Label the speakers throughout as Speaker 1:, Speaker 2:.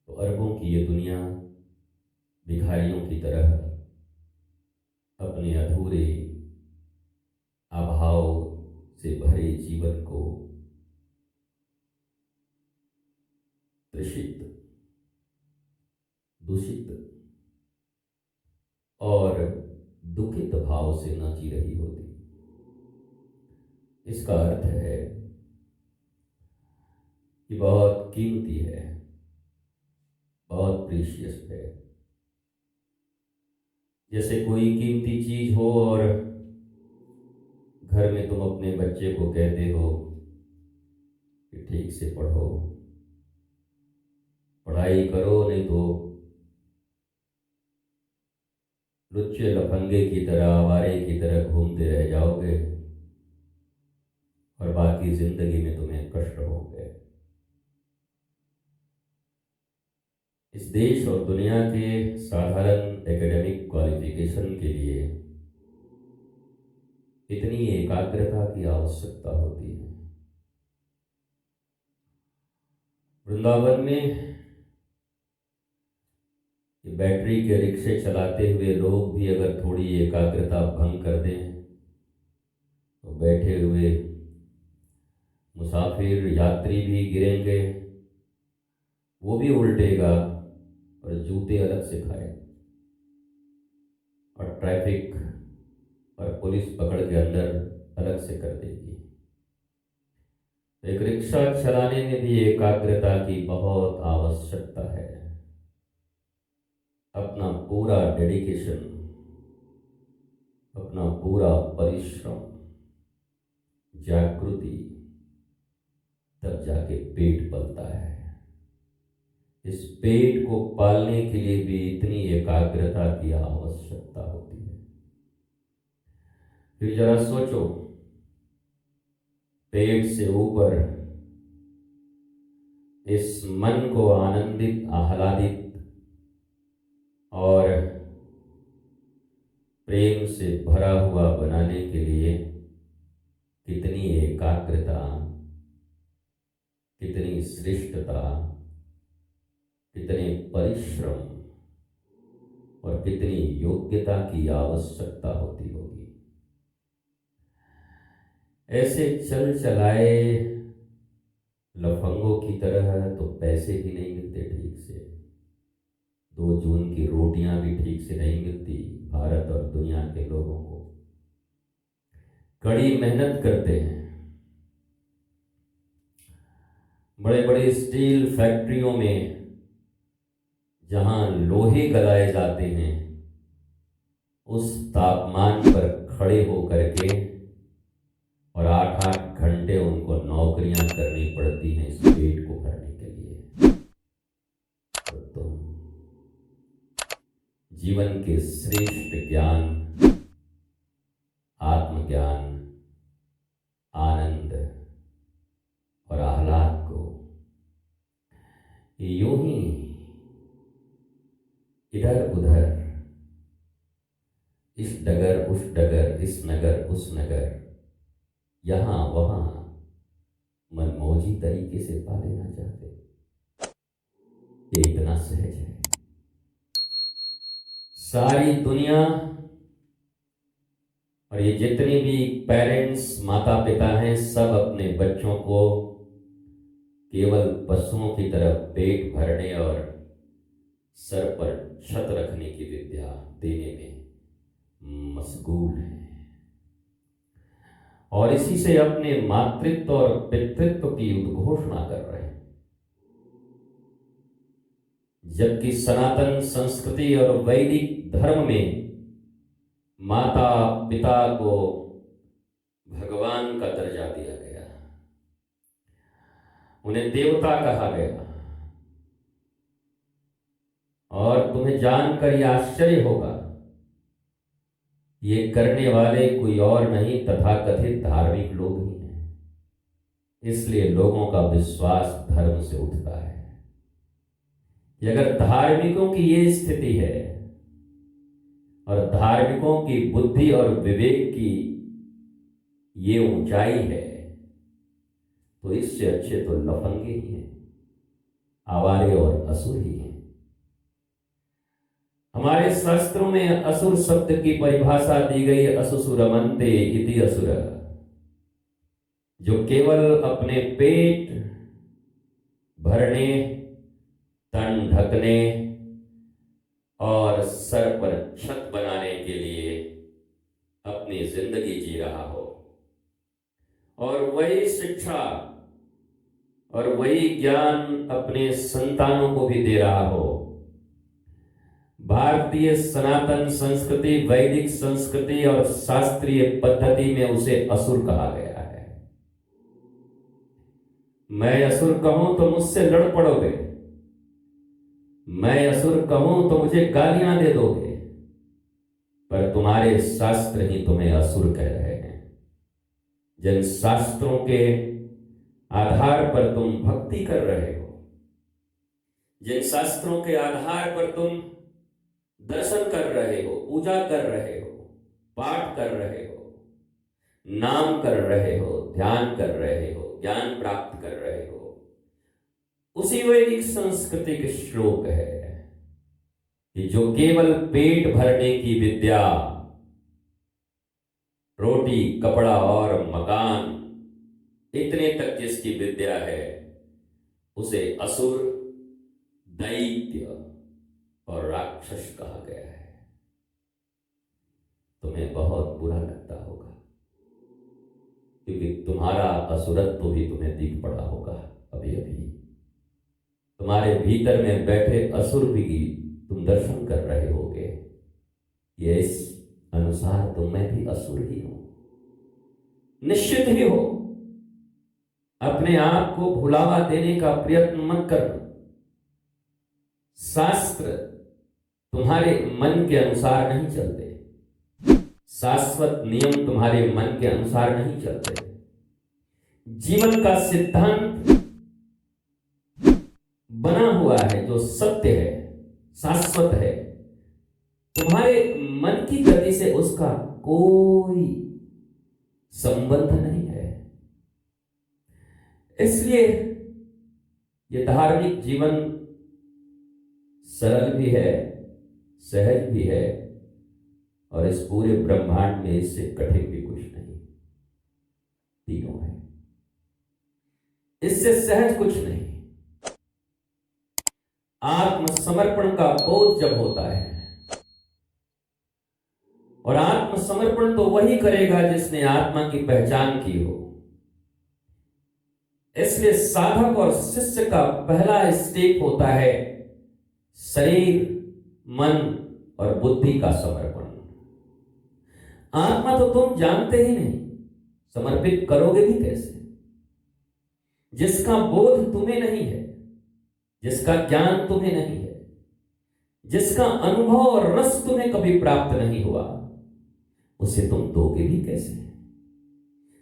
Speaker 1: तो अरबों की ये दुनिया भिखारियों की तरह अपने अधूरे अभाव से भरे जीवन को तृषित, दूषित और दुखित भाव से न जी रही होती। इसका अर्थ है कि बहुत कीमती है, बहुत प्रीशियस है। जैसे कोई कीमती चीज हो और घर में तुम अपने बच्चे को कहते हो कि ठीक से पढ़ो, पढ़ाई करो, नहीं तो लुच्चे लफंगे की तरह, आवारे की तरह घूमते रह जाओगे और बाकी जिंदगी में तुम्हें कष्ट होंगे। इस देश और दुनिया के साधारण एकेडमिक क्वालिफिकेशन के लिए इतनी एकाग्रता की आवश्यकता होती है। वृंदावन में ये बैटरी के रिक्शे चलाते हुए लोग भी अगर थोड़ी एकाग्रता भंग कर दें तो बैठे हुए मुसाफिर यात्री भी गिरेंगे, वो भी उल्टेगा और जूते अलग से खाए और ट्रैफिक और पुलिस पकड़ के अंदर अलग से कर देगी। एक रिक्शा चलाने में भी एकाग्रता की बहुत आवश्यकता है। अपना पूरा डेडिकेशन, अपना पूरा परिश्रम, जागृति, तब जाके पेट पलता है। इस पेट को पालने के लिए भी इतनी एकाग्रता की आवश्यकता होती है। फिर जरा सोचो, पेट से ऊपर इस मन को आनंदित, आह्लादित और प्रेम से भरा हुआ बनाने के लिए कितनी एकाग्रता, कितनी श्रेष्ठता, कितने परिश्रम और कितनी योग्यता की आवश्यकता होती होगी। ऐसे चल चलाए लफंगों की तरह तो पैसे भी नहीं मिलते ठीक से, 2 जून की रोटियां भी ठीक से नहीं मिलती भारत और दुनिया के लोगों को। कड़ी मेहनत करते हैं, बड़े बड़े स्टील फैक्ट्रियों में जहां लोहे गलाए जाते हैं, उस तापमान पर खड़े होकर के और 8-8 घंटे उनको नौकरियां करनी पड़ती हैं इस पेट को भरने के लिए। तो तुम जीवन के श्रेष्ठ ज्ञान, आत्मज्ञान, आनंद और आह्लाद को यूं ही इधर उधर, इस डगर उस डगर, इस नगर उस नगर, यहां वहां मनमौजी तरीके से पा लेना चाहते। ये इतना सहज है। सारी दुनिया और ये जितने भी पेरेंट्स, माता पिता हैं, सब अपने बच्चों को केवल पशुओं की तरह पेट भरने और सर पर छत रखने की विद्या देने में मशगूल हैं और इसी से अपने मातृत्व और पितृत्व की उद्घोषणा कर रहे हैं। जबकि सनातन संस्कृति और वैदिक धर्म में माता पिता को भगवान का दर्जा दिया गया, उन्हें देवता कहा गया। और तुम्हें जानकर यह आश्चर्य होगा, ये करने वाले कोई और नहीं तथाकथित धार्मिक लोग ही हैं। इसलिए लोगों का विश्वास धर्म से उठता है कि अगर धार्मिकों की ये स्थिति है और धार्मिकों की बुद्धि और विवेक की ये ऊंचाई है, तो इससे अच्छे तो लफंगे ही हैं। आवारे और असुर ही हैं। हमारे शास्त्रों में असुर शब्द की परिभाषा दी गई, असुसुरमन्ते इति असुर, जो केवल अपने पेट भरने, तन ढकने और सर पर छत बनाने के लिए अपनी जिंदगी जी रहा हो, और वही शिक्षा और वही ज्ञान अपने संतानों को भी दे रहा हो। भारतीय सनातन संस्कृति, वैदिक संस्कृति और शास्त्रीय पद्धति में उसे असुर कहा गया है। मैं असुर कहूं तो मुझसे लड़ पड़ोगे, मैं असुर कहूं तो मुझे गालियां दे दोगे, पर तुम्हारे शास्त्र ही तुम्हें असुर कह रहे हैं। जिन शास्त्रों के आधार पर तुम भक्ति कर रहे हो, जिन शास्त्रों के आधार पर तुम दर्शन कर रहे हो, पूजा कर रहे हो, पाठ कर रहे हो, नाम कर रहे हो, ध्यान कर रहे हो, ज्ञान प्राप्त कर रहे हो, उसी वैदिक संस्कृति के श्लोक है कि जो केवल पेट भरने की विद्या, रोटी, कपड़ा और मकान, इतने तक जिसकी विद्या है, उसे असुर, दैत्य और राक्षस कहा गया है। तुम्हें बहुत बुरा लगता होगा, क्योंकि तुम्हारा असुरत्व भी तुम्हें दिख पड़ा होगा। अभी अभी तुम्हारे भीतर में बैठे असुर भी तुम दर्शन कर रहे होगे। ये इस अनुसार तो मैं भी असुर ही हूं। निश्चित ही हो। अपने आप को भुलावा देने का प्रयत्न मत करना। शास्त्र तुम्हारे मन के अनुसार नहीं चलते, शाश्वत नियम तुम्हारे मन के अनुसार नहीं चलते। जीवन का सिद्धांत बना हुआ है जो सत्य है, शाश्वत है, तुम्हारे मन की गति से उसका कोई संबंध नहीं है। इसलिए ये धार्मिक जीवन सरल भी है, सहज भी है, और इस पूरे ब्रह्मांड में इससे कठिन भी कुछ नहीं, तीनों है। इससे सहज कुछ नहीं। आत्मसमर्पण का बोध जब होता है, और आत्मसमर्पण तो वही करेगा जिसने आत्मा की पहचान की हो। इसलिए साधक और शिष्य का पहला स्टेप होता है शरीर, मन और बुद्धि का समर्पण। आत्मा तो तुम जानते ही नहीं, समर्पित करोगे भी कैसे? जिसका बोध तुम्हें नहीं है, जिसका ज्ञान तुम्हें नहीं है, जिसका अनुभव और रस तुम्हें कभी प्राप्त नहीं हुआ, उसे तुम दोगे भी कैसे?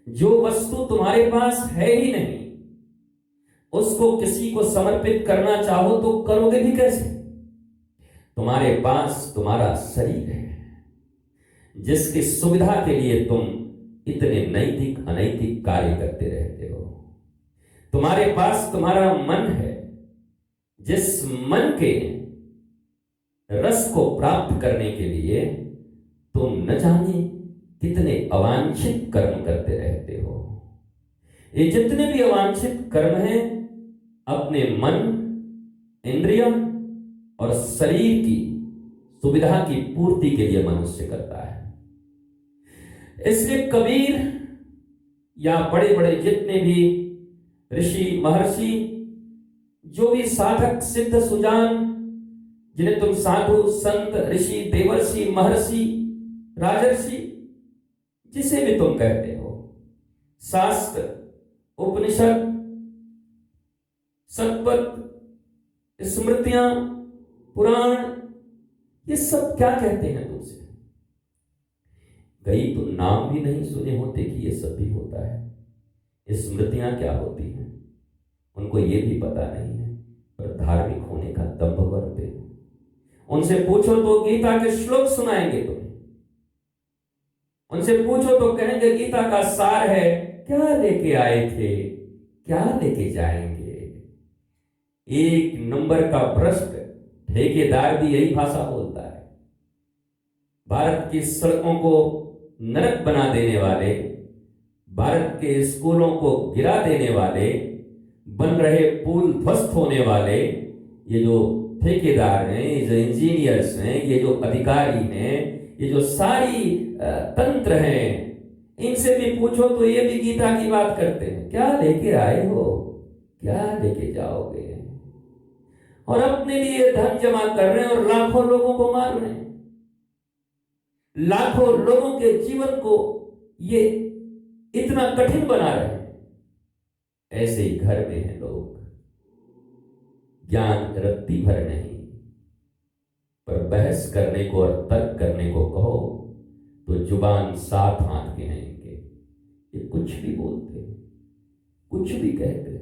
Speaker 1: जो वस्तु तुम्हारे पास है ही नहीं, उसको किसी को समर्पित करना चाहो तो करोगे भी कैसे? तुम्हारे पास तुम्हारा शरीर है, जिसकी सुविधा के लिए तुम इतने नैतिक अनैतिक कार्य करते रहते हो। तुम्हारे पास तुम्हारा मन है, जिस मन के रस को प्राप्त करने के लिए तुम न जाने कितने अवांछित कर्म करते रहते हो। ये जितने भी अवांछित कर्म हैं, अपने मन, इंद्रिय और शरीर की सुविधा की पूर्ति के लिए मनुष्य करता है। इसलिए कबीर या बड़े बड़े जितने भी ऋषि, महर्षि, जो भी साधक, सिद्ध, सुजान, जिन्हें तुम साधु, संत, ऋषि, देवर्षि, महर्षि, राजर्षि, जिसे भी तुम कहते हो, शास्त्र, उपनिषद, सतपथ, स्मृतियां, पुराण, ये सब क्या कहते हैं तुमसे? कई तो नाम भी नहीं सुने होते कि ये सब भी होता है। ये स्मृतियां क्या होती हैं उनको ये भी पता नहीं है, पर धार्मिक होने का दंभ करते हैं। उनसे पूछो तो गीता के श्लोक सुनाएंगे तुम्हें। उनसे पूछो तो कहेंगे गीता का सार है। क्या लेके आए थे, क्या लेके जाएंगे? एक नंबर का भ्रष्ट ठेकेदार भी यही भाषा बोलता है। भारत की सड़कों को नरक बना देने वाले, भारत के स्कूलों को गिरा देने वाले, बन रहे पुल ध्वस्त होने वाले, ये जो ठेकेदार हैं, ये जो इंजीनियर्स हैं, ये जो अधिकारी हैं, ये जो सारी तंत्र हैं, इनसे भी पूछो तो ये भी गीता की बात करते हैं। क्या लेके आए हो, क्या लेके जाओगे? और अपने लिए धन जमा कर रहे हैं और लाखों लोगों को मार रहे हैं, लाखों लोगों के जीवन को ये इतना कठिन बना रहे हैं। ऐसे ही घर में हैं लोग, ज्ञान रत्ती भर नहीं, पर बहस करने को और तर्क करने को कहो तो जुबान 7 हाथ के हैं इनके। ये कुछ भी बोलते हैं, कुछ भी कहते हैं।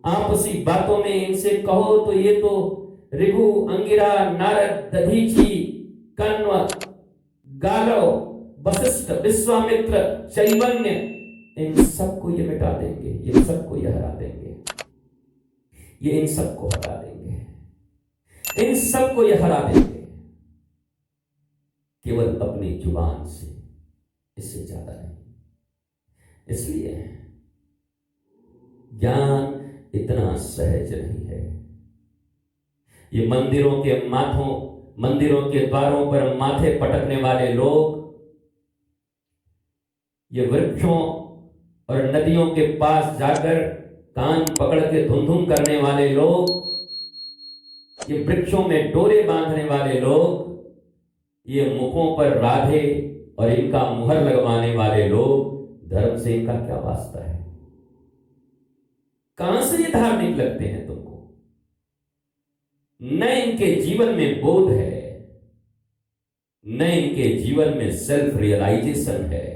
Speaker 1: आपसी बातों में इनसे कहो तो ये तो ऋभु, अंगिरा, नारद, दधीची, कण्व, गालव, वशिष्ठ, विश्वामित्र, चैवन्य, इन सबको ये मिटा देंगे, ये सबको ये हरा देंगे, ये इन सबको हरा देंगे, इन सबको ये हरा देंगे, केवल अपनी जुबान से, इससे ज्यादा नहीं। इसलिए ज्ञान इतना सहज नहीं है। ये मंदिरों के द्वारों पर माथे पटकने वाले लोग, ये वृक्षों और नदियों के पास जाकर कान पकड़ के धुम करने वाले लोग, ये वृक्षों में डोरे बांधने वाले लोग, ये मुखों पर राधे और इनका मुहर लगवाने वाले लोग, धर्म से इनका क्या वास्ता है? कहां से ये धार्मिक लगते हैं तुमको? न इनके जीवन में बोध है, न इनके जीवन में सेल्फ रियलाइजेशन है,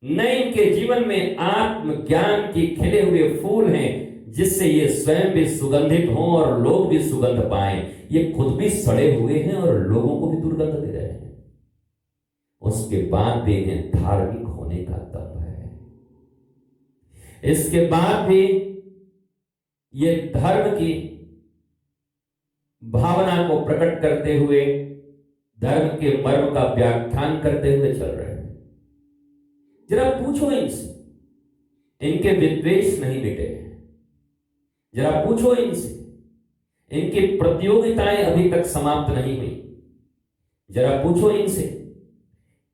Speaker 1: न इनके जीवन में आत्मज्ञान के खिले हुए फूल हैं जिससे ये स्वयं भी सुगंधित हों और लोग भी सुगंध पाएं। ये खुद भी सड़े हुए हैं और लोगों को भी दुर्गंध दे रहे हैं। उसके बाद भी इन्हें धार्मिक होने का दम है। इसके बाद भी ये धर्म की भावना को प्रकट करते हुए, धर्म के मर्म का व्याख्यान करते हुए चल रहे हैं। जरा पूछो इनसे, इनके विद्वेष नहीं मिटे। जरा पूछो इनसे, इनकी प्रतियोगिताएं अभी तक समाप्त नहीं हुई। जरा पूछो इनसे,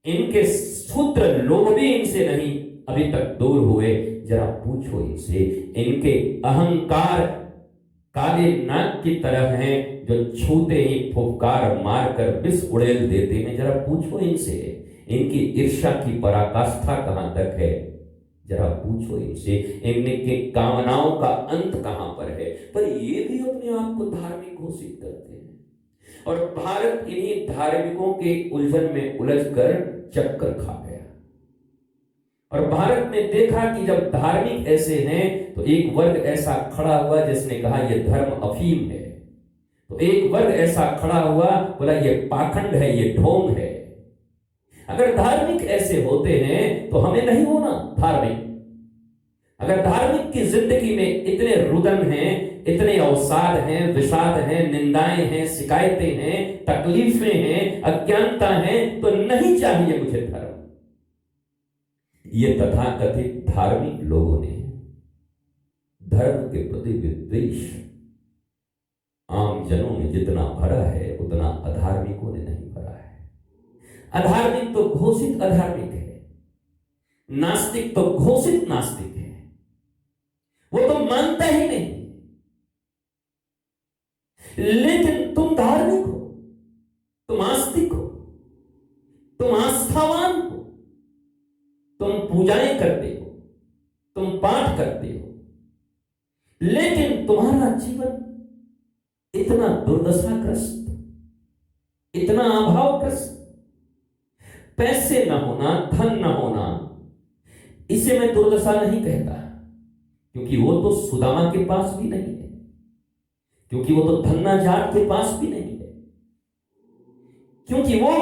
Speaker 1: इनके क्षुद्र लोभ भी इनसे नहीं अभी तक दूर हुए। जरा पूछो इनसे, इनके अहंकार काले नाग की तरह हैं जो छूते ही फुफकार मारकर विष उड़ेल देते हैं। जरा पूछो इनसे, इनकी ईर्ष्या की पराकाष्ठा कहां तक है? जरा पूछो इनसे, इनके कामनाओं का अंत कहां पर है? पर ये भी अपने आप को धार्मिक घोषित करते हैं और भारत इन्हीं धार्मिकों के उलझन में उलझकर चक्कर खा गया। और भारत ने देखा कि जब धार्मिक ऐसे हैं तो एक वर्ग ऐसा खड़ा हुआ जिसने कहा यह धर्म अफीम है, तो एक वर्ग ऐसा खड़ा हुआ बोला ये पाखंड है, ये ढोंग है। अगर धार्मिक ऐसे होते हैं तो हमें नहीं होना धार्मिक। अगर धार्मिक की जिंदगी में इतने रुदन हैं, इतने अवसाद हैं, विषाद हैं, निंदाएं हैं, शिकायतें हैं, तकलीफें हैं, अज्ञानता है, तो नहीं चाहिए मुझे धर्म। ये तथाकथित धार्मिक लोगों ने धर्म के प्रति विद्वेष आम जनों में जितना भरा है उतना अधार्मिकों ने नहीं भरा है। अधार्मिक तो घोषित अधार्मिक है, नास्तिक तो घोषित नास्तिक है, वो तो मानता ही नहीं। लेकिन तुम धार्मिक हो, तुम आस्तिक हो, तुम आस्थावान हो, तुम पूजाएं करते हो, तुम पाठ करते हो, लेकिन तुम्हारा जीवन इतना दुर्दशाग्रस्त, इतना अभावग्रस्त, पैसे न होना, धन न होना, इसे मैं दुर्दशा नहीं कहता, क्योंकि वो तो सुदामा के पास भी नहीं है, क्योंकि वो तो धन्ना जाट के पास भी नहीं है, क्योंकि वो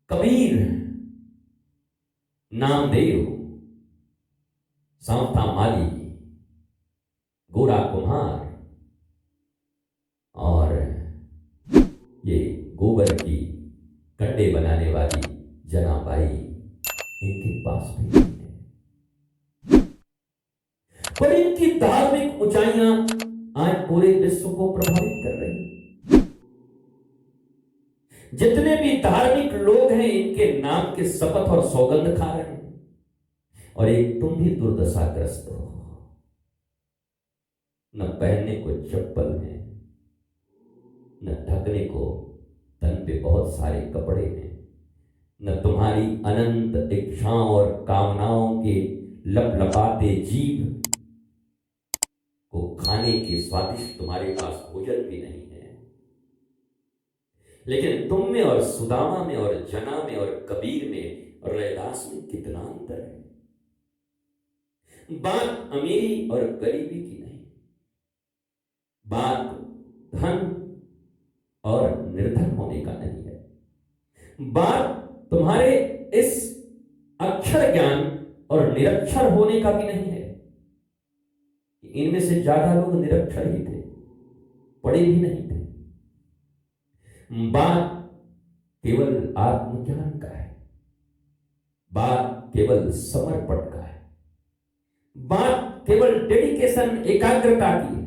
Speaker 1: कबीर, नामदेव, सांवता माली, गोरा कुम्हार और ये गोबर की कंडे बनाने वाली जनाबाई इनके पास भी नहीं है। पर इनकी धार्मिक ऊंचाइयां आज पूरे विश्व को प्रभावित कर रही हैं। जितने भी धार्मिक लोग हैं इनके नाम के शपथ और सौगंध खा रहे हैं। और एक तुम भी दुर्दशाग्रस्त हो, न पहनने को चप्पल है, न ढकने को तन पे बहुत सारे कपड़े हैं, न तुम्हारी अनंत इच्छाओं और कामनाओं के लपलपाते जीभ को खाने के स्वादिष्ट तुम्हारे पास भोजन भी नहीं है। लेकिन तुम में और सुदामा में और जना में और कबीर में और रैदास में कितना अंतर है। बात अमीरी और गरीबी की नहीं, बात धन और निर्धन होने का नहीं है। बात तुम्हारे इस अक्षर ज्ञान और निरक्षर होने का भी नहीं है। इनमें से ज्यादा लोग निरक्षर ही थे, पढ़े भी नहीं थे। बात केवल आत्मज्ञान का है, बात केवल समर्पण का है, बात केवल डेडिकेशन एकाग्रता की है।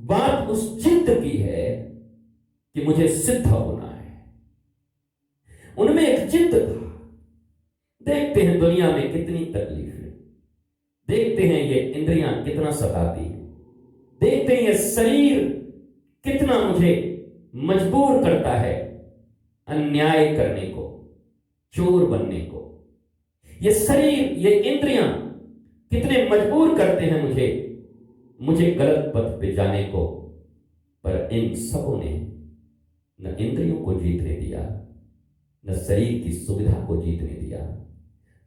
Speaker 1: बात उस चित्त की है कि मुझे सिद्ध होना है। उनमें एक चित्त था। देखते हैं दुनिया में कितनी तकलीफें, देखते हैं ये इंद्रियां कितना सताती हैं, देखते हैं ये शरीर कितना मुझे मजबूर करता है अन्याय करने को, चोर बनने को। ये शरीर, ये इंद्रियां कितने मजबूर करते हैं मुझे गलत पथ पे जाने को। पर इन सबों ने न इंद्रियों को जीतने दिया, न शरीर की सुविधा को जीतने दिया,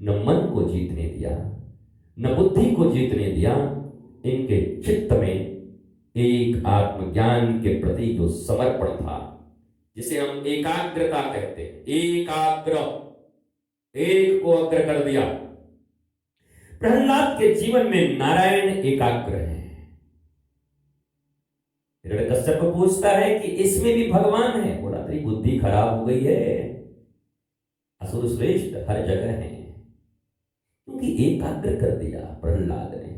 Speaker 1: न मन को जीतने दिया, न बुद्धि को जीतने दिया। इनके चित्त में एक आत्मज्ञान के प्रति जो समर्पण था, जिसे हम एकाग्रता कहते हैं, एकाग्र, एक को अग्र कर दिया। प्रहलाद के जीवन में नारायण एकाग्र है। हिरण्यकश्यप पूछता है कि इसमें भी भगवान है। बोला तेरी बुद्धि खराब हो गई है, असुर श्रेष्ठ हर जगह है। क्योंकि एकाग्र कर दिया प्रहलाद ने,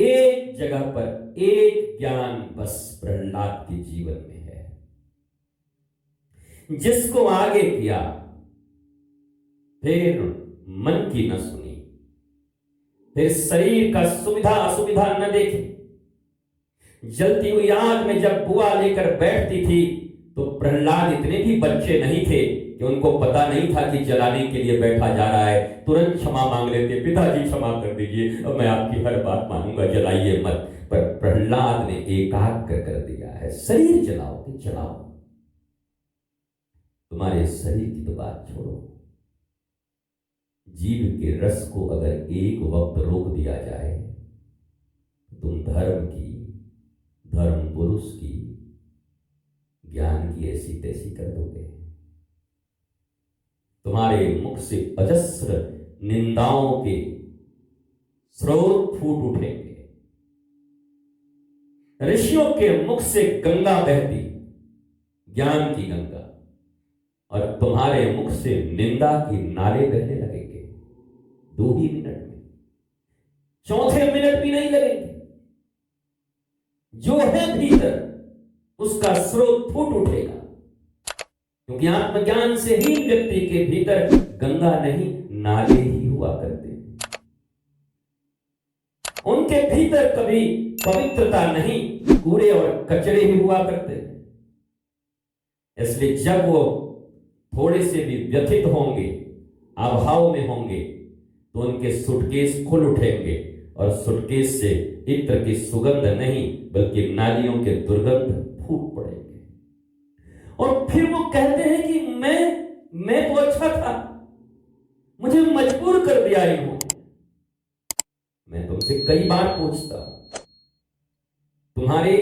Speaker 1: एक जगह पर एक ज्ञान बस प्रहलाद के जीवन में है, जिसको आगे किया फिर मन की न सुनी, फिर शरीर का सुविधा असुविधा न देखी। जलती हुई आग में जब बुआ लेकर बैठती थी तो प्रहलाद इतने भी बच्चे नहीं थे कि उनको पता नहीं था कि जलाने के लिए बैठा जा रहा है। तुरंत क्षमा मांग लेते, पिताजी क्षमा कर दीजिए, अब मैं आपकी हर बात मानूंगा, जलाइए मत। पर प्रहलाद ने एकाग्र कर दिया है, शरीर जलाओ कि जलाओ, तुम्हारे शरीर की तो बात छोड़ो। जीव के रस को अगर एक वक्त रोक दिया जाए तो तुम धर्म की, धर्म पुरुष की, ज्ञान की ऐसी तैसी कर दोगे। तुम्हारे मुख से अजस्र निंदाओं के स्रोत फूट उठेंगे। ऋषियों के मुख से गंगा बहती, ज्ञान की गंगा, और तुम्हारे मुख से निंदा की नाले बहने लगेंगे। 2 ही मिनट में, चौथे मिनट भी नहीं लगेंगे। जो है भीतर उसका स्रोत फूट उठेगा, क्योंकि आत्मज्ञान से ही व्यक्ति के भीतर गंगा नहीं नाले ही हुआ करते हैं। उनके भीतर कभी पवित्रता नहीं, कूड़े और कचरे ही हुआ करते हैं। इसलिए जब वो थोड़े से भी व्यथित होंगे, अभाव में होंगे, तो उनके सूटकेस खुल उठेंगे और सूटकेस से इत्र की सुगंध नहीं बल्कि नालियों के दुर्गंध फूट पड़ेंगे। और फिर वो कहते हैं कि मैं तो अच्छा था, मुझे मजबूर कर दिया इन्होंने। मैं तुमसे कई बार पूछता हूं, तुम्हारे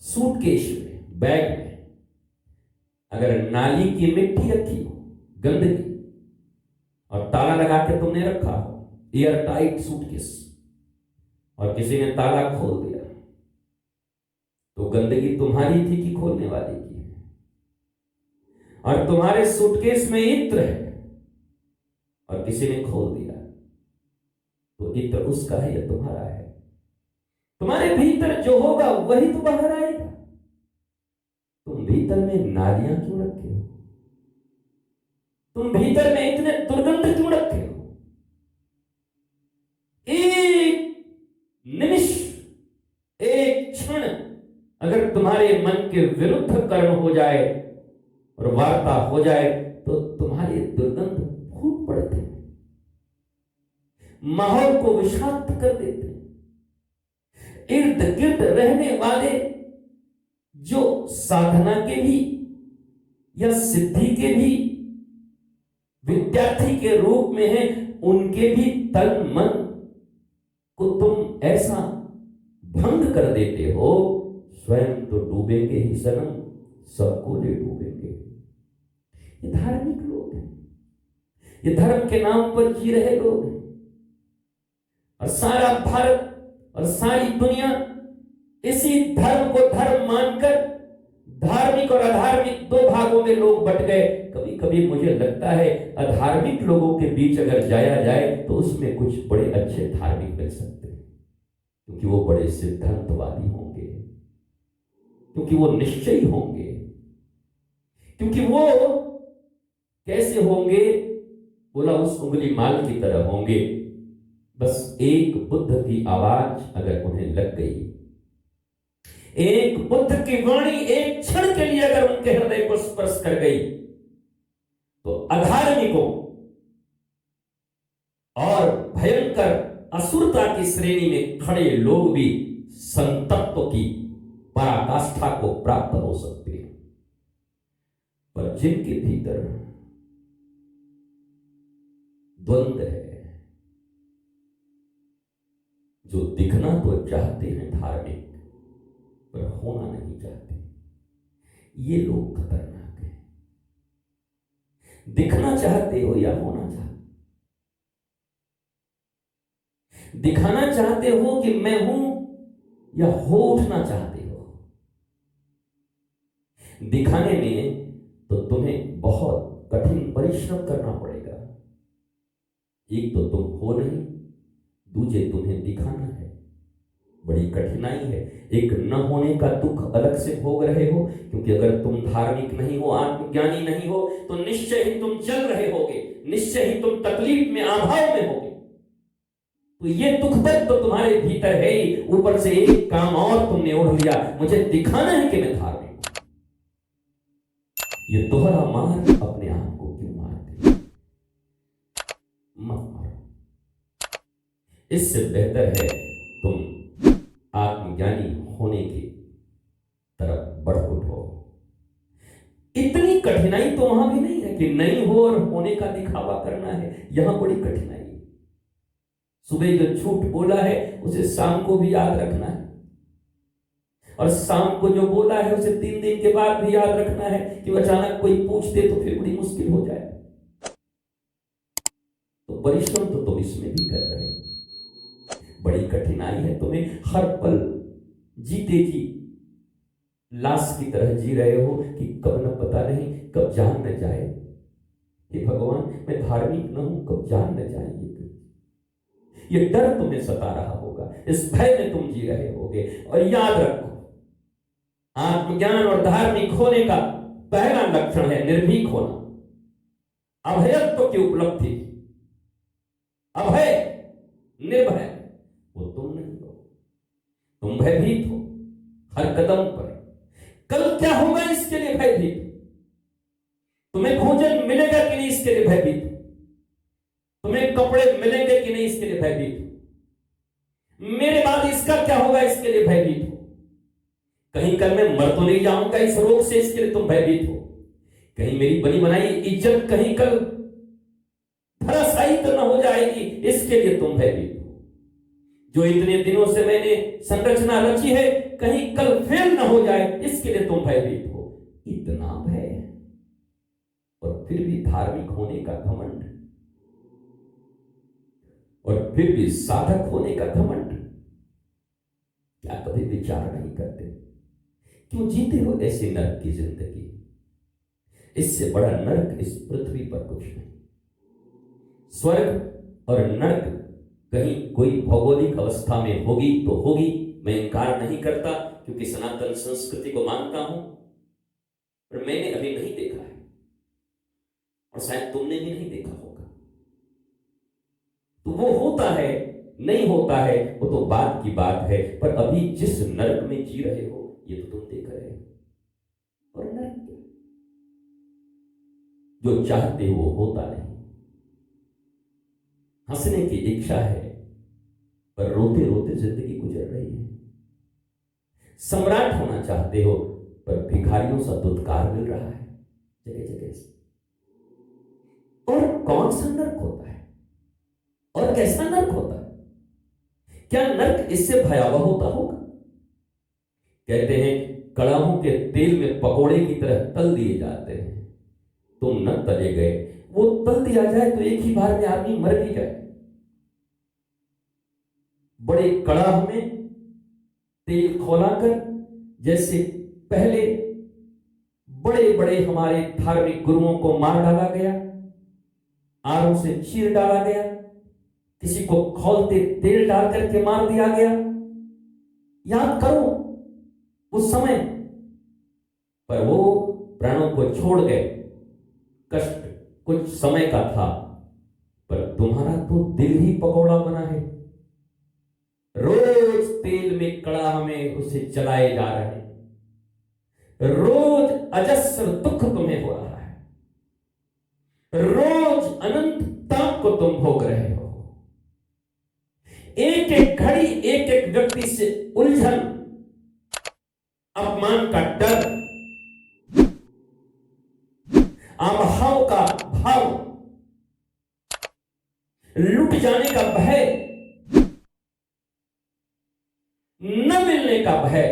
Speaker 1: सूटकेस में, बैग में अगर नाली की मिट्टी रखी हो, गंदगी, और ताला लगा के तुमने रखा हो, एयर टाइट सूटकेस, और किसी ने ताला खोल दिया, तो गंदगी तुम्हारी थी कि खोलने वाले की? और तुम्हारे सूटकेस में इत्र है और किसी ने खोल दिया, तो इत्र उसका है या तुम्हारा है? तुम्हारे भीतर जो होगा वही तो बाहर आएगा। तुम भीतर में नालियां क्यों रखे हो? तुम भीतर में इतने दुर्गंध क्यों रखे हो? एक निमिष, एक क्षण अगर तुम्हारे मन के विरुद्ध कर्म हो जाए और वार्ता हो जाए तो तुम्हारे दुर्गंध फूट पड़ते हैं, माहौल को विषाक्त कर देते हैं। इर्द गिर्द रहने वाले जो साधना के भी या सिद्धि के भी विद्यार्थी के रूप में हैं, उनके भी तन मन को तुम ऐसा भंग कर देते हो, स्वयं तो डूबेंगे ही सनम, सबको ले डूबेंगे। ये धार्मिक लोग हैं, ये धर्म के नाम पर जी रहे लोग हैं, और सारा भारत और सारी दुनिया इसी धर्म को धर्म मानकर धार्मिक और अधार्मिक दो भागों में लोग बट गए। कभी कभी मुझे लगता है अधार्मिक लोगों के बीच अगर जाया जाए तो उसमें कुछ बड़े अच्छे धार्मिक मिल सकते हैं, क्योंकि वो बड़े सिद्धांतवादी होंगे, क्योंकि वो निश्चयी होंगे, क्योंकि वो कैसे होंगे बोला, उस उंगली माल की तरह होंगे। बस एक बुद्ध की आवाज अगर उन्हें लग गई, एक बुद्ध की वाणी एक क्षण के लिए अगर उनके हृदय को स्पर्श कर गई, तो अधार्मिकों और भयंकर असुरता की श्रेणी में खड़े लोग भी संतत्व की पराकाष्ठा को प्राप्त हो सकते हैं। पर जिनके भीतर द्वंद्व है, जो दिखना तो चाहते हैं धार्मिक पर होना नहीं चाहते, ये लोग खतरनाक हैं। दिखना चाहते हो या होना चाहते, दिखाना चाहते हो कि मैं हूं या हो उठना चाहते हो? दिखाने में तो तुम्हें बहुत कठिन परिश्रम करना पड़ेगा। एक तो तुम हो नहीं, दूसरे तुम्हें दिखाना है, बड़ी कठिनाई है। एक न होने का दुख अलग से भोग रहे हो, क्योंकि अगर तुम धार्मिक नहीं हो, आत्मज्ञानी नहीं हो, तो निश्चय ही तुम जल रहे होगे, निश्चय ही तुम तकलीफ में, अभाव में होगे। तो ये दुख तक तो तुम्हारे भीतर है ही, ऊपर से एक काम और तुमने ओढ़ लिया, मुझे दिखाना है कि मैं धार्मिक हूं। ये दोहरा मार अपने आप को क्यों मारते? मत मारो। इससे बेहतर है तुम आत्मज्ञानी होने की तरफ बढ़ उठो। इतनी कठिनाई तो वहां भी नहीं है कि नहीं हो और होने का दिखावा करना है, यहां बड़ी कठिनाई है। सुबह जो झूठ बोला है उसे शाम को भी याद रखना है, और शाम को जो बोला है उसे 3 दिन के बाद भी याद रखना है, कि अचानक कोई पूछ दे तो फिर बड़ी मुश्किल हो जाए। तो परिश्रम तो तुम इसमें भी कर रहे हो, बड़ी कठिनाई है। तुम्हें हर पल जीते जी लाश की तरह जी रहे हो कि कब न पता नहीं कब जान न जाए। हे भगवान, मैं धार्मिक न हूं, कब जान न जाए। ये डर तुम्हें सता रहा होगा, इस भय में तुम जी रहे होगे। और याद रखो, आत्मज्ञान और धार्मिक होने का पहला लक्षण है निर्भीक होना, अभयत्व की उपलब्धि। अभय, निर्भय, वो तुम नहीं हो, तुम भयभीत हो हर कदम पर। कल क्या होगा इसके लिए भयभीत, तुम्हें भोजन मिलेगा कि नहीं इसके लिए भयभीत, तुम्हें कपड़े मिलेंगे कि नहीं इसके लिए भयभीत हो, मेरे बाद इसका क्या होगा इसके लिए भयभीत हो, कहीं कल मैं मर तो नहीं जाऊंगा इस रोग से इसके लिए तुम भयभीत हो, कहीं मेरी बनी बनाई इज्जत कहीं कल धराशायी तो न हो जाएगी इसके लिए तुम भयभीत हो, जो इतने दिनों से मैंने संरचना रची है कहीं कल फेल न हो जाए इसके लिए तुम भयभीत हो। इतना भय, और फिर भी धार्मिक होने का घमंड, और फिर भी साधक होने का घमंड। क्या कभी विचार नहीं करते? क्यों जीते हो ऐसी नरक की जिंदगी? इससे बड़ा नरक इस पृथ्वी पर कुछ नहीं। स्वर्ग और नरक कहीं कोई भौगोलिक अवस्था में होगी तो होगी, मैं इनकार नहीं करता, क्योंकि सनातन संस्कृति को मानता हूं, पर मैंने अभी नहीं देखा है और शायद तुमने भी नहीं देखा होगा। तो वो होता है नहीं होता है वो तो बात की बात है, पर अभी जिस नरक में जी रहे हो ये तो तुम देख रहे हो। और नरक जो चाहते वो होता नहीं। हंसने की इच्छा है पर रोते रोते जिंदगी गुजर रही है। सम्राट होना चाहते हो पर भिखारियों सा दुत्कार मिल रहा है जगह जगह से। और कौन सा नर्क होता है और कैसा नर्क होता है? क्या नर्क इससे भयावह होता होगा? कहते हैं कड़ाहों के तेल में पकोड़े की तरह तल दिए जाते हैं। तुम न तले गए, वो तल दिया जाए तो एक ही बार में आदमी मर भी जाए। बड़े कड़ाह में तेल खौलाकर, जैसे पहले बड़े बड़े हमारे धार्मिक गुरुओं को मार डाला गया, आरों से चीर डाला गया, किसी को खौलते तेल डाल करके मार दिया गया। याद करो उस समय, पर वो प्राणों को छोड़ गए। कष्ट कुछ समय का था, पर तुम्हारा तो दिल ही पकौड़ा बना है। रोज तेल में कड़ाह में उसे जलाए जा रहे हैं। रोज अजस्र दुख तुम्हें हो रहा है। रोज अनंत ताप को तुम भोग रहे हो। एक एक घड़ी एक एक व्यक्ति से उलझन, अपमान का डर, अभाव का भाव, लूट जाने का भय, न मिलने का भय,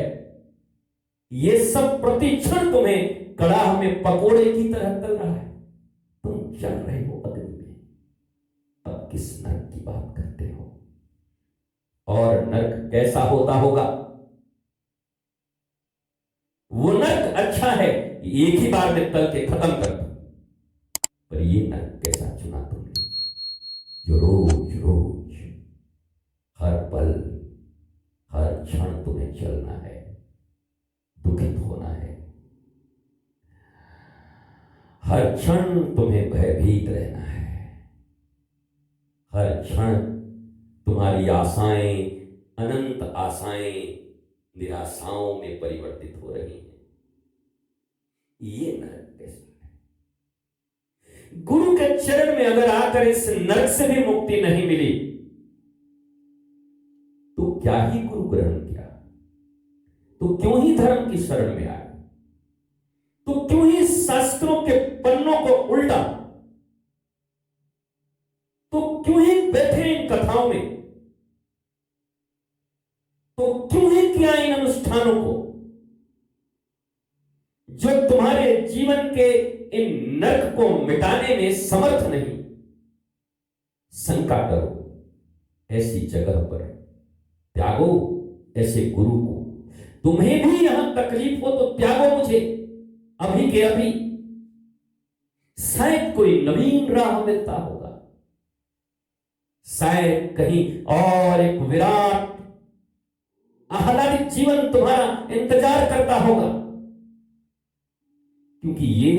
Speaker 1: ये सब प्रतिक्षण तुम्हें कड़ाह में पकोड़े की तरह तल रहा है। तुम चल रहे हो अग्नि में। अब किस नर्क की बात करते हो? और नर्क कैसा होता होगा? वो नर्क अच्छा है, एक ही बार में तल के खत्म कर दो, पर ये नर्क कैसा चुना तुमने, जो रोज रोज हर पल हर क्षण तुम्हें चलना है, दुखित होना है, हर क्षण तुम्हें भयभीत रहना है, हर क्षण तुम्हारी आशाएं, अनंत आशाएं निराशाओं में परिवर्तित हो रही हैं। ये नरक कैसा है? गुरु के चरण में अगर आकर इस नरक से भी मुक्ति नहीं मिली तो क्या ही गुरु ग्रहण किया? तो क्यों ही धर्म की शरण में आए? तो क्यों ही शास्त्रों के पन्नों को उल्टा? तो क्यों ही बैठे इन कथाओं में? तो क्यों ही किया इन अनुष्ठानों को जो तुम्हारे जीवन के इन नर्क को मिटाने में समर्थ नहीं? शंका करो, ऐसी जगह पर त्यागो ऐसे गुरु को। तुम्हें भी यहां तकलीफ हो तो त्यागो मुझे अभी के अभी, शायद कोई नवीन राह मिलता होगा, शायद कहीं और एक विराट आह्लादित जीवन तुम्हारा इंतजार करता होगा। क्योंकि ये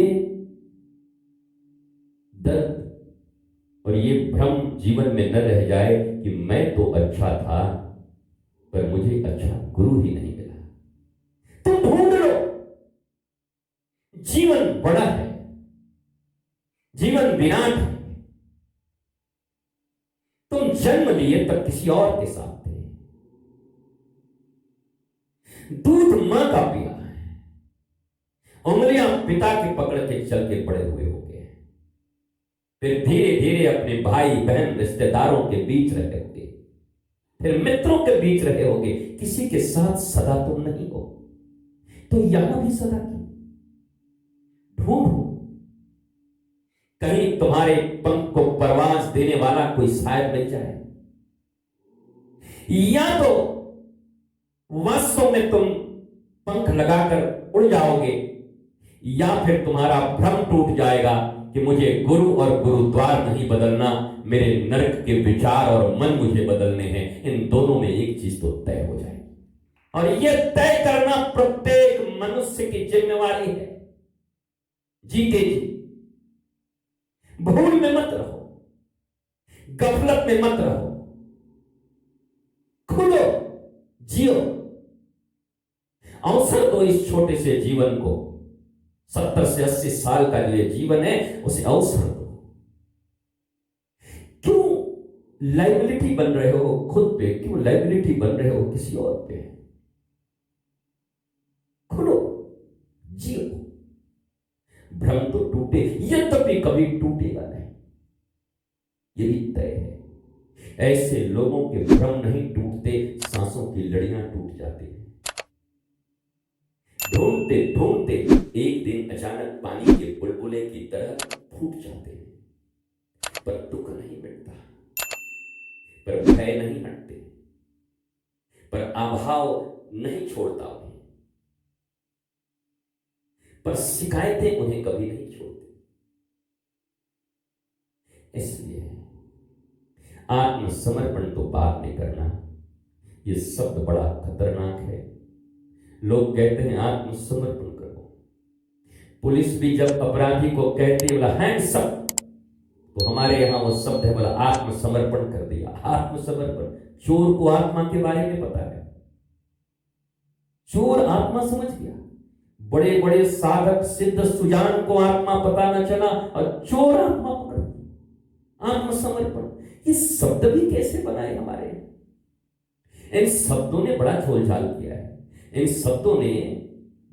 Speaker 1: दर्द और ये भ्रम जीवन में न रह जाए कि मैं तो अच्छा था पर मुझे अच्छा गुरु ही नहीं मिला। तुम ढूंढ लो, जीवन बड़ा है, जीवन विराट है। तुम जन्म लिए तब किसी और के साथ थे, दूध मां का पिया है, उंगलियां पिता के पकड़ के चल के बड़े हुए हो गए, फिर धीरे धीरे अपने भाई बहन रिश्तेदारों के बीच रहे होगे, फिर मित्रों के बीच रहे होगे। किसी के साथ सदा तुम नहीं हो, तो यहां भी सदा क्यों? ढूंढो, कहीं तुम्हारे पंख को परवाज देने वाला कोई शायर मिल जाए। या तो वास्तव में तुम पंख लगाकर उड़ जाओगे, या फिर तुम्हारा भ्रम टूट जाएगा कि मुझे गुरु और गुरुद्वार नहीं बदलना, मेरे नरक के विचार और मन मुझे बदलने हैं। इन दोनों में एक चीज तो तय हो जाएगी, और यह तय करना प्रत्येक मनुष्य की जिम्मेवारी है। जीते जी भूल में मत रहो, गफलत में मत रहो, खुलो, जियो, अवसर दो इस छोटे से जीवन को। 70 से 80 साल का जो जीवन है उसे अवसर दो। क्यों लाइबिलिटी बन रहे हो खुद पे? क्यों लाइबिलिटी बन रहे हो किसी और पे? खुलो, जियो। भ्रम तो टूटे, यद्यपि कभी टूटेगा नहीं, यही तय है। ऐसे लोगों के भ्रम नहीं टूटते, सांसों की लड़ियां टूट जाती हैं। ढूंढते ढूंढते एक दिन अचानक पानी के बुलबुले की तरह फूट जाते हैं, पर दुख नहीं मिटता, पर भय नहीं हटते, पर अभाव नहीं छोड़ता उन्हें, पर शिकायतें उन्हें कभी नहीं छोड़ती। इसलिए आत्मसमर्पण तो बाद में करना। यह शब्द बड़ा खतरनाक है। लोग कहते हैं आत्मसमर्पण करो। पुलिस भी जब अपराधी को कहती है बोला हैंड्स अप, तो हमारे यहां वो शब्द है बोला आत्मसमर्पण कर दिया। आत्मसमर्पण, चोर को आत्मा के बारे में पता है, चोर आत्मा समझ गया। बड़े बड़े साधक सिद्ध सुजान को आत्मा पता न चला और चोर आत्मा पकड़। आत्मसमर्पण, ये शब्द भी कैसे बनाए हमारे? इन शब्दों ने बड़ा झोलझाल किया है। इन शब्दों ने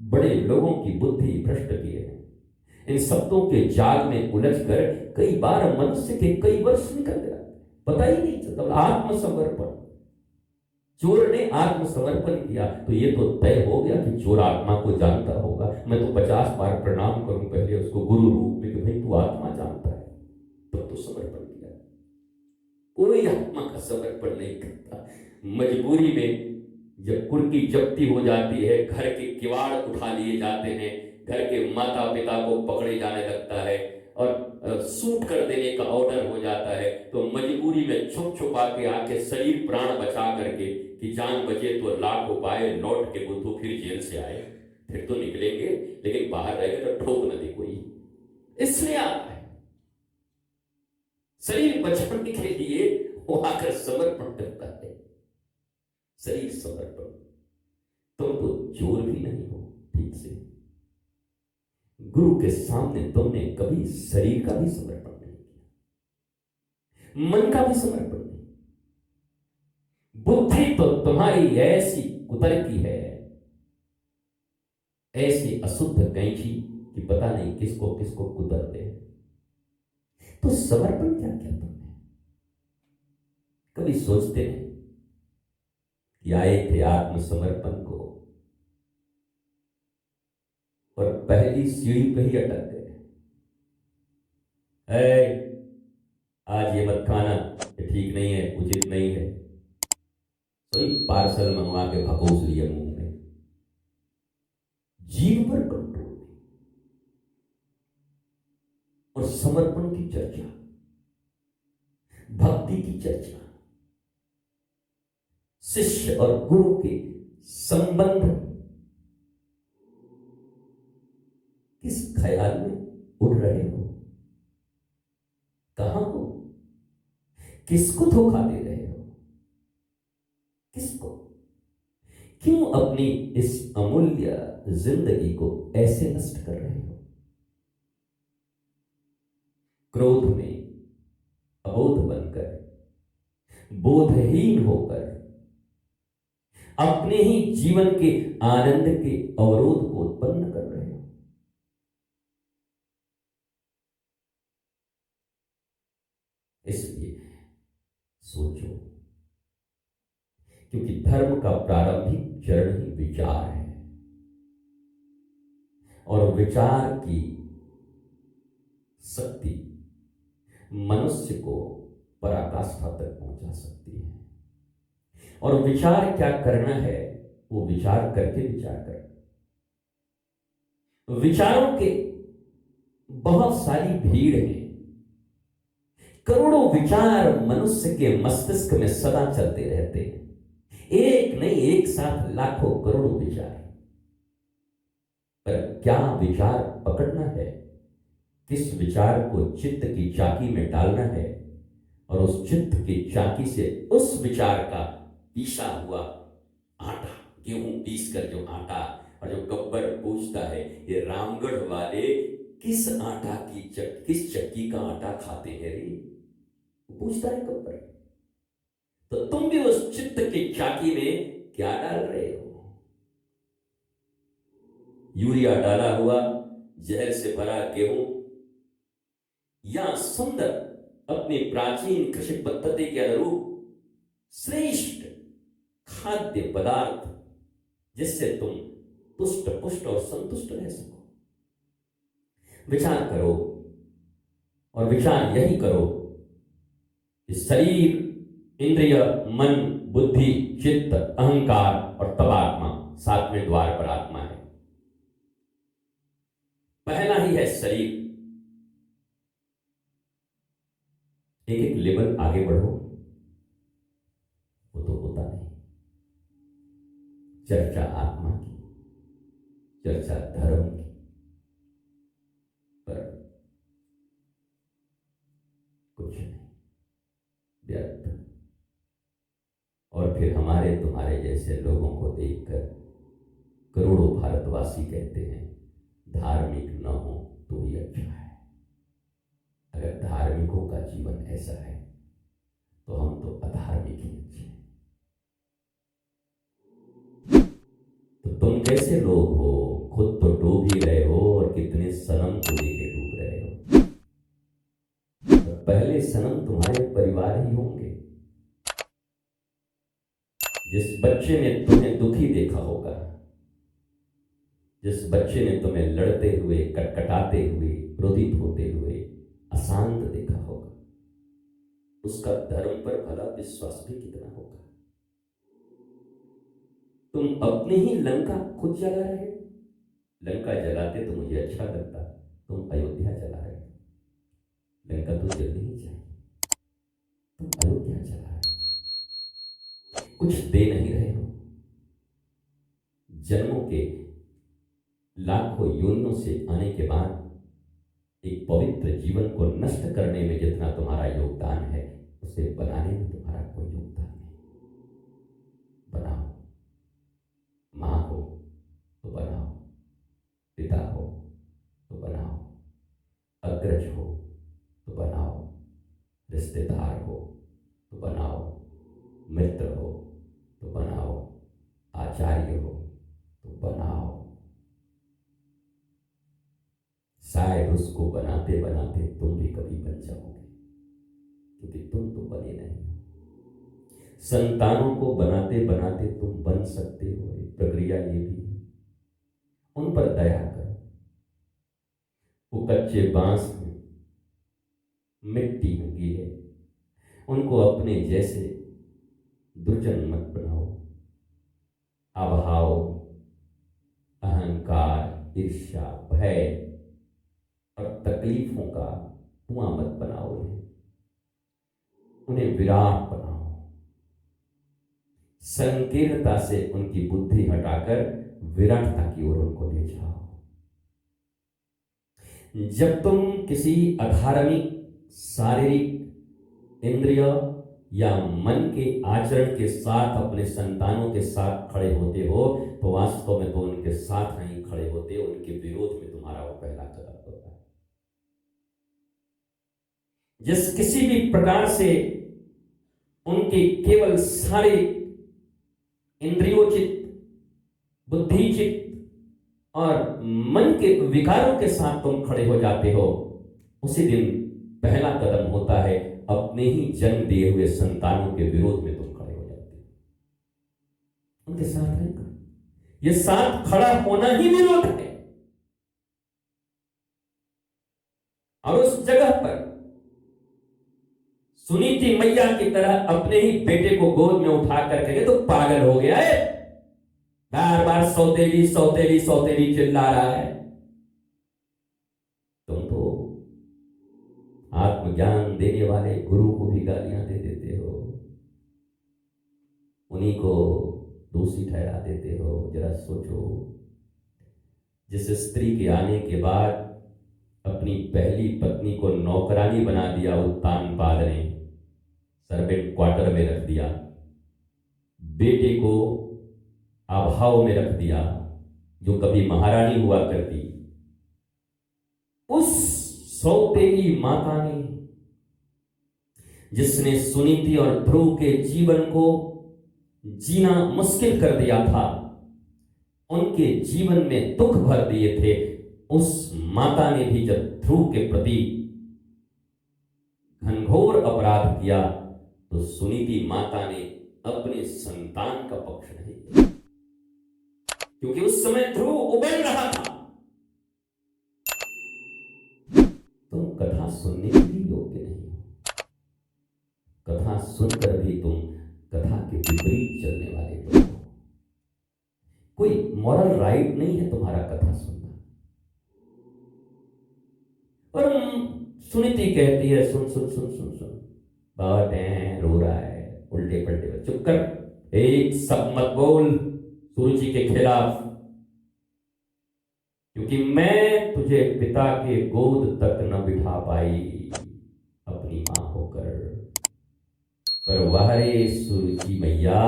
Speaker 1: बड़े लोगों की बुद्धि भ्रष्ट की है। इन शब्दों के जाल में उलझकर कई बार मनुष्य के कई वर्ष निकल गया, पता ही नहीं चलता। आत्मसमर्पण, चोर ने आत्मसमर्पण किया तो ये तो तय हो गया कि चोर आत्मा को जानता होगा। मैं तो 50 बार प्रणाम करूं पहले उसको गुरु रूप में कि भाई तू आत्मा जानता है, तो समर्पण किया। कोई आत्मा का समर्पण नहीं करता। मजबूरी में जब कुर्की जब्ती हो जाती है, घर के किवाड़ उठा लिए जाते हैं, घर के माता पिता को पकड़े जाने लगता है और सूट कर देने का ऑर्डर हो जाता है, तो मजबूरी में छुप छुपा के आके शरीर प्राण बचा करके कि जान बचे तो लाख उपाय, लौट के बुद्धू फिर जेल से आए, फिर तो निकलेंगे, लेकिन बाहर रहेंगे तो ठोक न दे कोई, इसलिए आता है। शरीर बचाने के लिए वो आकर समर्पण करता है। शरीर समर्पण। तुम तो चोर भी नहीं हो ठीक से। गुरु के सामने तुमने कभी शरीर का भी समर्पण नहीं किया, मन का भी समर्पण नहीं। बुद्धि तो तुम्हारी ऐसी कुतर्की है, ऐसी अशुद्ध कैंची कि पता नहीं किसको किसको कुतर दे। तो समर्पण क्या किया तुमने? कभी सोचते नहीं कि आए थे आत्मसमर्पण को और पहली सीढ़ी पे ही अटक गए। आज ये मत खाना, ये ठीक नहीं है, उचित नहीं है, तो पार्सल मंगवा के भकोस लिया मुंह में। जीव पर कंट्रोल और समर्पण की चर्चा, भक्ति की चर्चा, शिष्य और गुरु के संबंध किस ख्याल में उड़ रहे हो? कहां हो? किसको धोखा दे रहे हो? किसको? क्यों अपनी इस अमूल्य जिंदगी को ऐसे नष्ट कर रहे हो? क्रोध में अबोध बनकर, बोधहीन होकर, अपने ही जीवन के आनंद के अवरोध को उत्पन्न कर रहे हो। इसलिए सोचो, क्योंकि धर्म का प्रारंभिक चरण ही विचार है, और विचार की शक्ति मनुष्य को पराकाष्ठा तक पहुंचा सकती है। और विचार क्या करना है वो विचार करके विचार कर। विचारों के बहुत सारी भीड़ है, करोड़ों विचार मनुष्य के मस्तिष्क में सदा चलते रहते हैं, एक नहीं एक साथ लाखों करोड़ों विचार। पर क्या विचार पकड़ना है, किस विचार को चित्त की चाकी में डालना है, और उस चित्त की चाकी से उस विचार का पीसा हुआ आटा, गेहूं पीस कर जो आटा, और जो गब्बर पूछता है ये रामगढ़ वाले किस आटा की किस चक्की का आटा खाते हैं रे, पूछता है गब्बर। तो तुम भी उस चित्त की चाकी में क्या डाल रहे हो? यूरिया डाला हुआ जहर से भरा गेहूं, या सुंदर अपनी प्राचीन कृषि पद्धति के अनुरूप श्रेष्ठ खाद्य पदार्थ जिससे तुम तुष्ट पुष्ट और संतुष्ट रह सको? विचार करो, और विचार यही करो कि शरीर, इंद्रिय, मन, बुद्धि, चित्त, अहंकार और तब आत्मा, सातवें द्वार पर आत्मा है। पहला ही है शरीर। एक एक लेवल आगे बढ़ो, वो तो होता नहीं। चर्चा आत्मा की, चर्चा धर्म की, पर कुछ नहीं, व्यर्थ। और फिर हमारे तुम्हारे जैसे लोगों को देखकर करोड़ों भारतवासी कहते हैं धार्मिक न हो तो ही अच्छा है। अगर धार्मिकों का जीवन ऐसा है तो हम तो अधार्मिक ही अच्छे हैं। तो तुम कैसे लोग हो? खुद तो डूब ही रहे हो, और कितने सनम को लेके डूब रहे हो। तो पहले सनम तुम्हारे परिवार ही होंगे। जिस बच्चे ने तुम्हें दुखी देखा होगा, जिस बच्चे ने तुम्हें लड़ते हुए, कटकटाते हुए, क्रोधित होते हुए, अशांत देखा होगा, उसका धर्म पर भला विश्वास भी कितना होगा? तुम अपनी ही लंका खुद जला रहे हो। लंका जलाते तो मुझे अच्छा लगता, तुम अयोध्या जला रहे हो। लंका तो जलनी ही चाहिए, तुम अयोध्या जला रहे हो। कुछ दे नहीं रहे हो। जन्मों के लाखों योनियों से आने के बाद एक पवित्र जीवन को नष्ट करने में जितना तुम्हारा योगदान है, उसे बनाने में तुम्हारा कोई योगदान नहीं। बनाओ। मां हो तो बनाओ, पिता हो तो बनाओ, अग्रज हो तो बनाओ, रिश्तेदार हो तो बनाओ, मित्र हो तो बनाओ, आचार्य हो तो बनाओ। शायद उसको बनाते बनाते तुम भी कभी बन जाओगे, क्योंकि तुम तो बने नहीं। संतानों को बनाते बनाते तुम बन सकते हो, एक प्रक्रिया ये भी है। उन पर दया करो। वो कच्चे बांस में, मिट्टी में गिरे, उनको अपने जैसे दुर्जन मत बनाओ। अभाव, अहंकार, ईर्ष्या, भय और तकलीफों का कुआं मत बनाओ। उन्हें विराट बनाओ। संकीर्णता से उनकी बुद्धि हटाकर विराटता की ओर उनको ले जाओ। जब तुम किसी अधार्मिक, शारीरिक, इंद्रिय या मन के आचरण के साथ अपने संतानों के साथ खड़े होते हो, तो वास्तव में तो उनके साथ नहीं खड़े होते, उनके विरोध में तुम्हारा वो पहला कदम होता है। जिस किसी भी प्रकार से उनके केवल सारे इंद्रियोचित, बुद्धिचित और मन के विकारों के साथ तुम खड़े हो जाते हो, उसी दिन पहला कदम होता है अपने ही जन्म दिए हुए संतानों के विरोध में तुम खड़े हो जाते हो। उनके साथ नहीं खड़े। ये साथ खड़ा होना ही विरोध है। और उस जगह पर सुनीति मैया की तरह अपने ही बेटे को गोद में उठा कर कहे तो पागल हो गया है, बार बार सौतेली सौतेली सौतेली चिल्ला रहा है। तुम तो आत्मज्ञान देने वाले गुरु को भी गालियां दे देते हो, उन्हीं को दोषी ठहरा देते हो। जरा सोचो, जिस स्त्री के आने के बाद अपनी पहली पत्नी को नौकरानी बना दिया उत्तानपाद ने, सर्वेंट क्वार्टर में रख दिया, बेटे को अभाव में रख दिया, जो कभी महारानी हुआ करती, उस सौतेली माता ने, जिसने सुनीति और ध्रुव के जीवन को जीना मुश्किल कर दिया था, उनके जीवन में दुख भर दिए थे, उस माता ने भी जब ध्रुव के प्रति घनघोर अपराध किया तो सुनीति माता ने अपने संतान का पक्ष नहीं लिया, क्योंकि उस समय ध्रुव उबल रहा था। तुम कथा सुनने के लिए योग्य नहीं हो, कथा सुनकर भी तुम कथा के विपरीत चलने वाले लोग हो। कोई मॉरल राइट नहीं है तुम्हारा कथा सुनना। और सुनीति कहती है, सुन सुन सुन सुन सुन, बाबा टैं रो रहा है, उल्टे पलटे, चुप कर, एक सब मत बोल सुरुचि के खिलाफ, क्योंकि मैं तुझे पिता के गोद तक न बिठा पाई अपनी मां होकर, पर वह रे सुरुचि मैया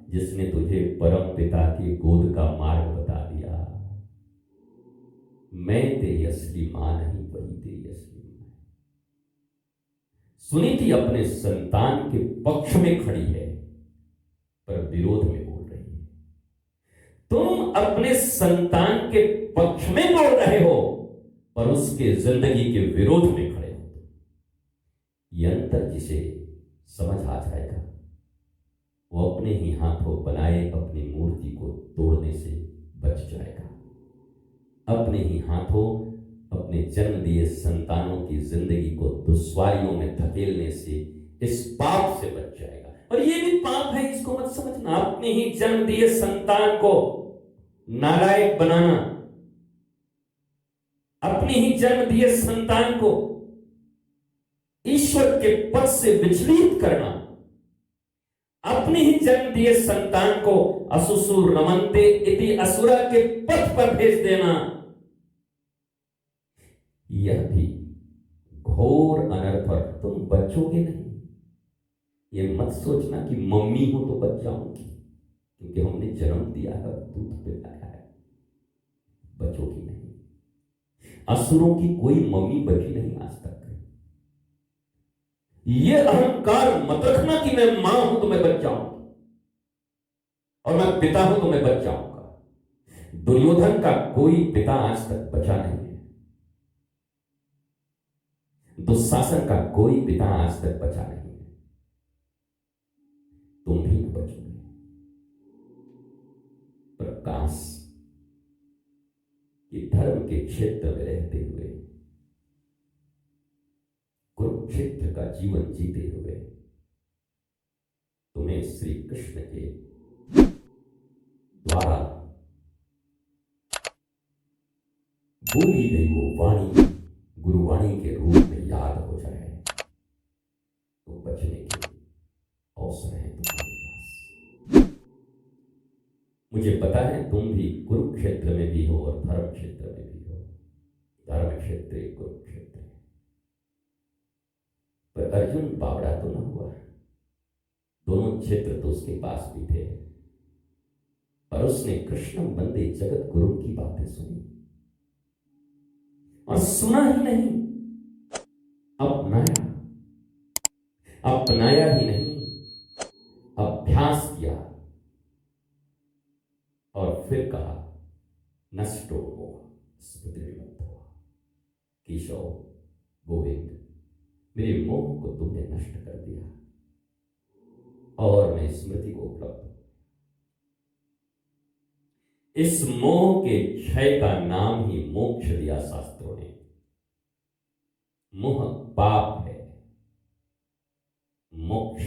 Speaker 1: जिसने तुझे परम पिता के गोद का मार्ग बता दिया। मैं तेरी असली मां नहीं, वही तेरी असली मां है। सुनीति अपने संतान के पक्ष में खड़ी है, पर विरोध में बोल रही है। तुम अपने संतान के पक्ष में बोल रहे हो, पर उसके जिंदगी के विरोध में खड़े हो। यह अंतर जिसे समझ आ जाएगा, वो अपने ही हाथों बनाए अपनी मूर्ति को तोड़ने से बच जाएगा, अपने ही हाथों अपने जन्म दिए संतानों की जिंदगी को दुश्वारियों में धकेलने से, इस पाप से बच जाएगा। और ये भी पाप है, इसको मत समझना। अपने ही जन्म दिए संतान को नालायक बनाना, अपने ही जन्म दिए संतान को ईश्वर के पद से विचलित करना, अपने ही जन्म दिए संतान को असुसु रमन्ते इति असुरा के पथ पर भेज देना, यह भी घोर अनर्थ। और तुम बचोगे नहीं। ये मत सोचना कि मम्मी हो तो बच जाऊंगी, क्योंकि हमने जन्म दिया है, दूध पिलाया है, बचोगी नहीं। असुरों की कोई मम्मी बची नहीं आज तक। ये अहंकार मत रखना कि मैं मां हूं तो मैं बच जाऊंगी, और मैं पिता हूं तो मैं बच जाऊंगा। दुर्योधन का कोई पिता आज तक बचा नहीं है, दुशासन का कोई पिता आज तक बचा नहीं है, तुम भी न बचोगे। प्रकाश कि धर्म के क्षेत्र में रहते हुए, कुरुक्षेत्र का जीवन जीते हुए, तुम्हें श्री कृष्ण के द्वारा बोली गई वो वाणी गुरुवाणी के रूप में याद हो जाए तो बचने के अवसर है तुम्हारे पास। मुझे पता है तुम भी कुरुक्षेत्र में भी हो और धर्म क्षेत्र में भी हो। धर्म क्षेत्र कुरुक्षेत्र है, पर अर्जुन बावड़ा तो न हुआ। दोनों क्षेत्र तो उसके पास भी थे, पर उसने कृष्ण वंदे जगत गुरु की बातें सुनी, और सुना ही नहीं, अपनाया। अपनाया ही नहीं, अभ्यास किया, और फिर कहा नष्टो मोह स्मृति विमुक्त हुआ। केशव गोविंद, मेरे मोह को तुमने नष्ट कर दिया और मैं स्मृति को उपलब्ध। इस मोह के क्षय का नाम ही मोक्ष दिया शास्त्रों ने। मोह पाप है, मोक्ष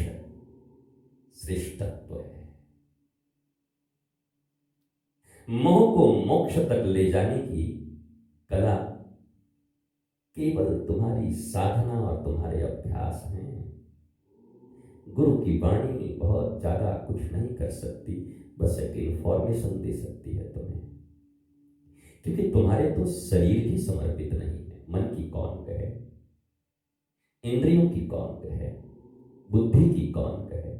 Speaker 1: श्रेष्ठत्व है। मोह को मोक्ष तक ले जाने की कला केवल तुम्हारी साधना और तुम्हारे अभ्यास हैं। गुरु की वाणी बहुत ज्यादा कुछ नहीं कर सकती, बस एक इंफॉर्मेशन दे सकती है तुम्हें, क्योंकि तुम्हारे तो शरीर ही समर्पित नहीं है। मन की कौन कहे, इंद्रियों की कौन कहे, बुद्धि की कौन कहे।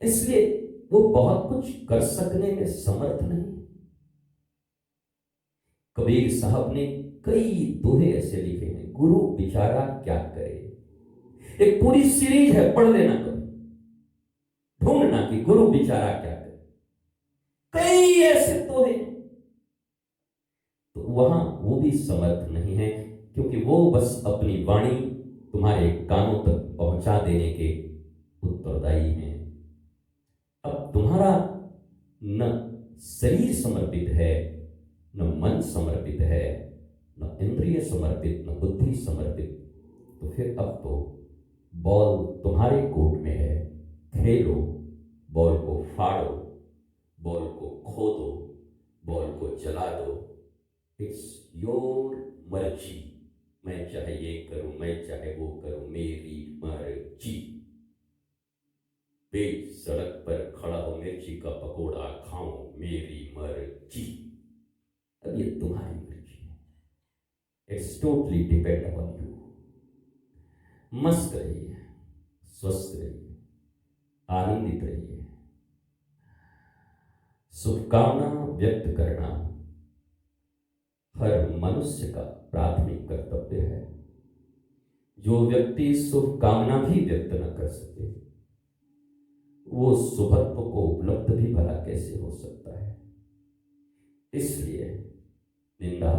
Speaker 1: इसलिए वो बहुत कुछ कर सकने में समर्थ नहीं। कबीर साहब ने कई दोहे ऐसे लिखे हैं, गुरु बेचारा क्या करे। एक पूरी सीरीज है, पढ़ लेना कभी, ढूंढना कि गुरु बेचारा क्या करे। कई ऐसे दोहे, तो वहां वो भी समर्थ नहीं है, क्योंकि वो बस अपनी वाणी तुम्हारे कानों तक पहुंचा देने के उत्तरदायी हैं। अब तुम्हारा न शरीर समर्पित है, न मन समर्पित है, न इंद्रिय समर्पित, न बुद्धि समर्पित, तो फिर अब तो बॉल तुम्हारे कोर्ट में है। खेलो, बॉल को फाड़ो, बॉल को खोदो, बॉल को जला दो। इट्स योर मर्जी। मैं चाहे ये करूं, मैं चाहे वो करूं, मेरी मर्जी। बीच सड़क पर खड़ा हो, मिर्ची का पकोड़ा खाऊं, मेरी मर्जी। अब ये तुम्हारी मर्जी है। It's totally depend upon you. मस्त रहिए, स्वस्थ रहिए, आनंदित रहिए। शुभकामना व्यक्त करना हर मनुष्य का प्राथमिक कर्तव्य है। जो व्यक्ति शुभकामना भी व्यक्त न कर सके, वो शुभत्व को उपलब्ध भी भला कैसे हो सकता है। इसलिए निंदा,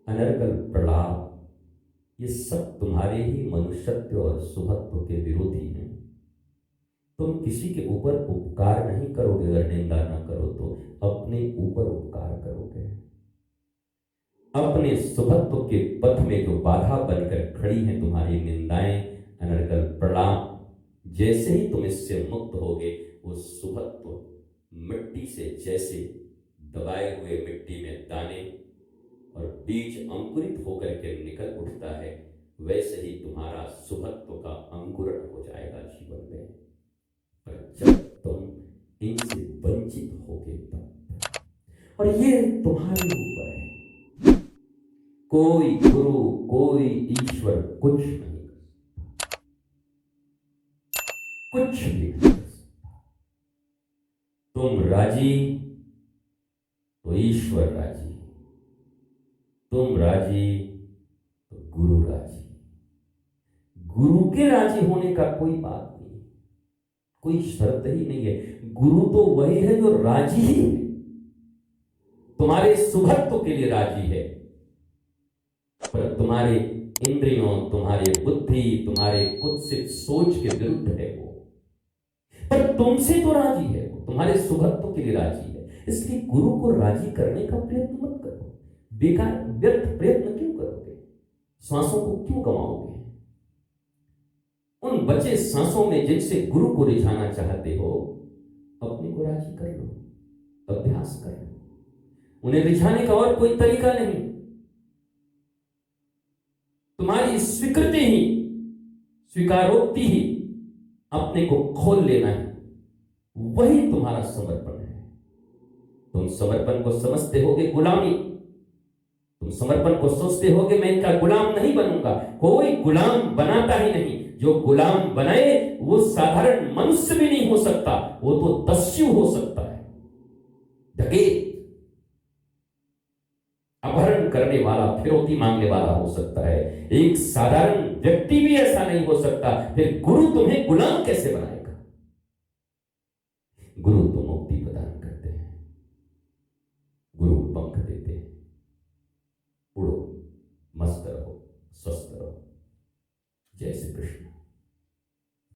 Speaker 1: अनर्गल, प्रलाप, ये सब तुम्हारे ही मनुष्यत्व और शुभत्व के विरोधी हैं। तुम किसी के ऊपर उपकार नहीं करोगे अगर निंदा ना करो, तो अपने ऊपर उपकार करोगे। अपने शुभत्व के पथ में जो बाधा बनकर खड़ी हैं तुम्हारी निंदाएं, अनर्गल, प्रलाप, जैसे ही तुम इससे मुक्त होगे, वो शुभत्व मिट्टी से जैसे दबाए हुए मिट्टी में दाने और बीज अंकुरित होकर के निकल उठता है, वैसे ही तुम्हारा शुभत्व का अंकुरण हो जाएगा जीवन में। पर जब तुम इनसे वंचित होगे तब, और ये तुम्हारे ऊपर है। कोई गुरु, कोई ईश्वर कुछ नहीं, कुछ भी नहीं। तुम राजी तो ईश्वर राजी, तुम राजी तो गुरु राजी। गुरु के राजी होने का कोई बात नहीं, कोई शर्त ही नहीं है। गुरु तो वही है जो राजी ही है, तुम्हारे शुभत्व के लिए राजी है। पर तुम्हारे इंद्रियों, तुम्हारे बुद्धि, तुम्हारे कुत्सित सोच के विरुद्ध है वो। पर तुमसे तो राजी है वो, तुम्हारे शुभत्व के लिए राजी है। इसलिए गुरु को राजी करने का प्रयत्न मत करो। बेकार व्यर्थ प्रयत्न क्यों करोगे? सांसों को क्यों गंवाओगे? उन बचे सांसों में जिनसे गुरु को रिझाना चाहते हो, अपने को राजी कर लो, अभ्यास कर लो। उन्हें रिझाने का और कोई तरीका नहीं। तुम्हारी स्वीकृति ही, स्वीकारोक्ति ही अपने को खोल लेना है, वही तुम्हारा समर्पण है। तुम समर्पण को समझते होगे गुलामी, तुम समर्पण को सोचते होगे मैं इनका गुलाम नहीं बनूंगा। कोई गुलाम बनाता ही नहीं। जो गुलाम बनाए वो साधारण मनुष्य भी नहीं हो सकता, वो तो दस्यु हो सकता है, डकैत, अपहरण करने वाला, फिरौती मांगने वाला हो सकता है। एक साधारण व्यक्ति भी ऐसा नहीं हो सकता। फिर गुरु तुम्हें गुलाम कैसे बनाएगा? गुरु तो मुक्ति प्रदान करते हैं, गुरु पंख देते हैं। उड़ो, मस्त रहो, स्वस्थ रहो। जय श्री कृष्ण।